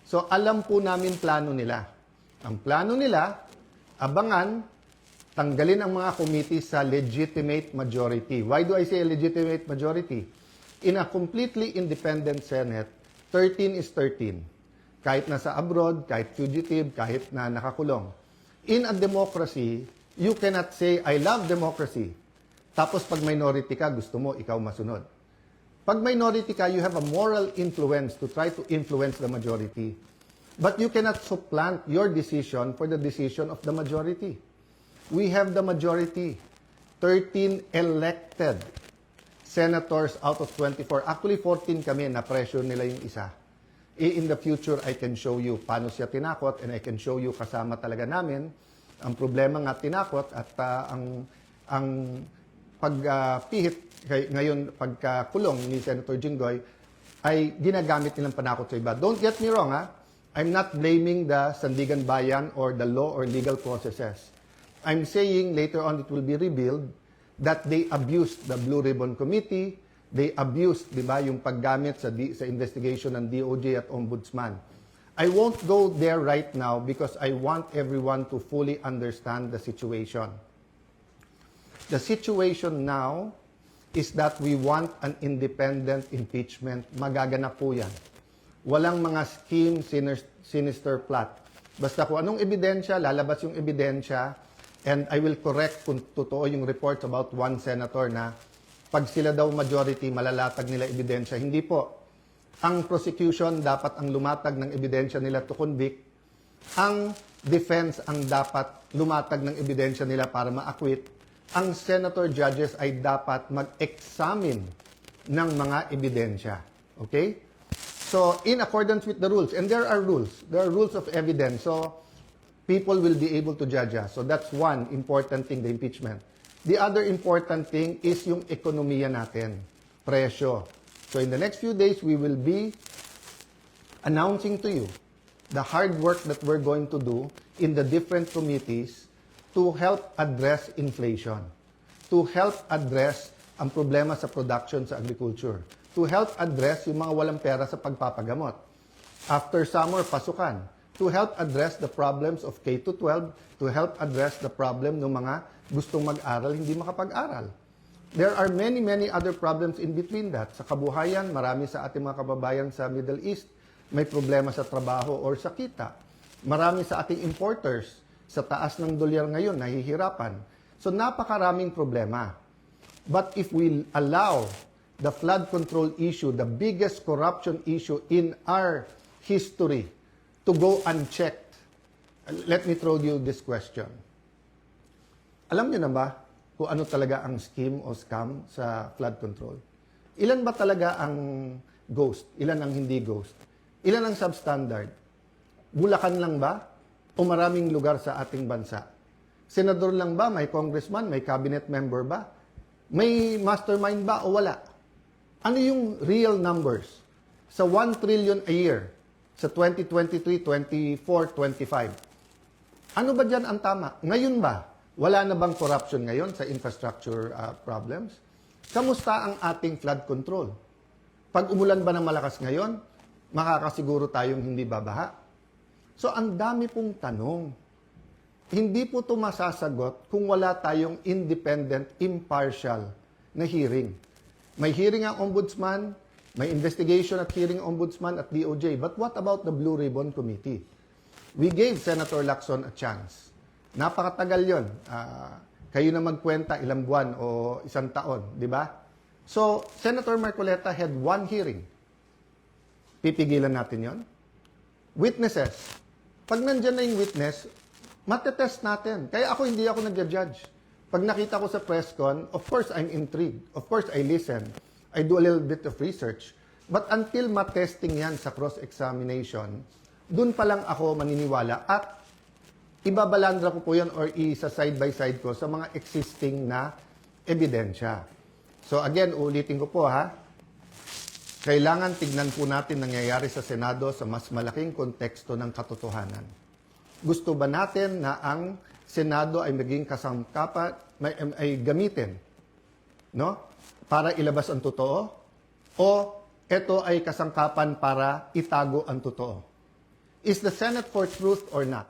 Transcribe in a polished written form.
So, alam po namin plano nila. Ang plano nila, abangan, tanggalin ang mga committee sa legitimate majority. Why do I say a legitimate majority? In a completely independent Senate, 13 is 13. Kahit nasa abroad, kahit fugitive, kahit na nakakulong. In a democracy, you cannot say, I love democracy. Tapos pag minority ka, gusto mo, ikaw masunod. Pag minority ka, you have a moral influence to try to influence the majority. But you cannot supplant your decision for the decision of the majority. We have the majority. 13 elected senators out of 24. Actually, 14 kami, na-pressure nila yung isa. In the future, I can show you paano siya tinakot and I can show you kasama talaga namin. Ang problema nga tinakot at ang pagpihit ngayon pagkakulong ni Senator Jinggoy ay ginagamit nilang panakot sa iba. Don't get me wrong, ha? I'm not blaming the Sandigan Bayan or the law or legal processes. I'm saying later on it will be revealed that they abused the Blue Ribbon Committee, they abused, di ba, yung paggamit sa investigation ng DOJ at Ombudsman. I won't go there right now because I want everyone to fully understand the situation. The situation now is that we want an independent impeachment. Magaganap po yan. Walang mga scheme, sinister plot. Basta kung anong ebidensya, lalabas yung ebidensya, and I will correct kung totoo yung reports about one senator na pag sila daw majority, malalatag nila ebidensya. Hindi po. Ang prosecution dapat ang lumatag ng ebidensya nila to convict. Ang defense ang dapat lumatag ng ebidensya nila para ma-acquit. Ang senator judges ay dapat mag-examine ng mga ebidensya. Okay? So, in accordance with the rules, and there are rules of evidence, so people will be able to judge us. So that's one important thing, the impeachment. The other important thing is yung ekonomiya natin, presyo. So in the next few days, we will be announcing to you the hard work that we're going to do in the different committees to help address inflation, to help address ang problema sa production sa agriculture, to help address yung mga walang pera sa pagpapagamot. After summer, pasukan, to help address the problems of K-12, to help address the problem ng mga gustong mag-aral, hindi makapag-aral. There are many, many other problems in between that. Sa kabuhayan, marami sa ating mga kababayan sa Middle East, may problema sa trabaho or sa kita. Marami sa ating importers, sa taas ng dolyar ngayon, nahihirapan. So, napakaraming problema. But if we allow the flood control issue, the biggest corruption issue in our history, to go unchecked, let me throw you this question. Alam niyo na ba kung ano talaga ang scheme o scam sa flood control? Ilan ba talaga ang ghost? Ilan ang hindi ghost? Ilan ang substandard? Bulacan lang ba? O maraming lugar sa ating bansa? Senador lang ba? May congressman? May cabinet member ba? May mastermind ba o wala? Ano yung real numbers? Sa 1 trillion a year, sa 2023, 24, 25. Ano ba dyan ang tama? Ngayon ba? Wala na bang corruption ngayon sa infrastructure problems? Kamusta ang ating flood control? Pag umulan ba ng malakas ngayon, makakasiguro tayong hindi babaha? So, ang dami pong tanong. Hindi po ito masasagot kung wala tayong independent, impartial na hearing. May hearing ang ombudsman, may investigation at hearing ombudsman at DOJ. But what about the Blue Ribbon Committee? We gave Senator Lacson a chance. Napakatagal yon. Kayo na magkwenta ilang buwan o isang taon, di ba? So, Senator Marcoleta had one hearing. Pipigilan natin yon. Witnesses. Pag nandyan na yung witness, matetest natin. Kaya hindi ako nag-judge. Pag nakita ko sa press con, of course, I'm intrigued. Of course, I listen. I do a little bit of research. But until matesting yan sa cross-examination, dun pa lang ako maniniwala at ibabalandra ko po yan or isa side-by-side ko sa mga existing na ebidensya. So again, ulitin ko po ha, kailangan tignan po natin nangyayari sa Senado sa mas malaking konteksto ng katotohanan. Gusto ba natin na ang Senado ay maging kasangkapan, ay gamitin, no? Para ilabas ang totoo? O ito ay kasangkapan para itago ang totoo? Is the Senate for truth or not?